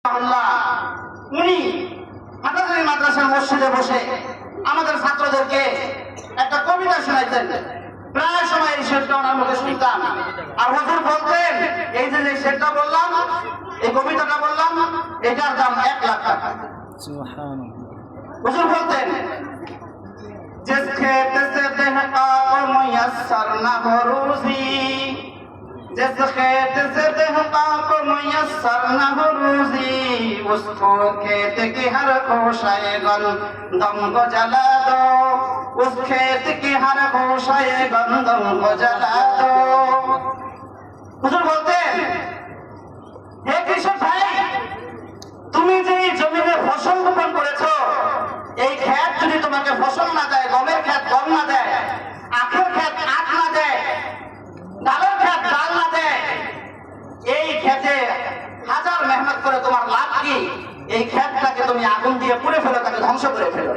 উনি হাটাজারি মাদ্রাসার মসজিদে বসে আমাদের ছাত্রদেরকে একটা কবিতা শোনাইতেন। প্রায় সময় এই শেরটা ওনার মুখে শুনতাম। আর হুজুর বলতেন, এই যে শেরটা বললাম, এই কবিতাটা বললাম, এটার দাম 1 লাখ টাকা। হুজুর বলতেন, जिस खेत से दहका को मुयस्सर न हो रूज़ी, जिस खेत से दहका को मुयस्सर न हो रूज़ी, उसको खेत की हर खोशाए गंदम को जला दो, उस खेत की हर खोशाए गंदम को जला दो। হুজুর বলতেন, হে কৃষক ভাই, তুমি যে জমিতে ফসল বপন করেছো, এই ক্ষেত যদি তোমাকে ফসল না দেয়, গমের ক্ষেত গম না দেয়, আখের ক্ষেত আখ না দেয়, ডালের ক্ষেত ডাল না দেয়, এই ক্ষেতে হাজার মেহনত করে তোমার লাভ কি? এই ক্ষেতটাকে তুমি আগুন দিয়ে পুড়ে ফেলো, তাকে ধ্বংস করে ফেলো।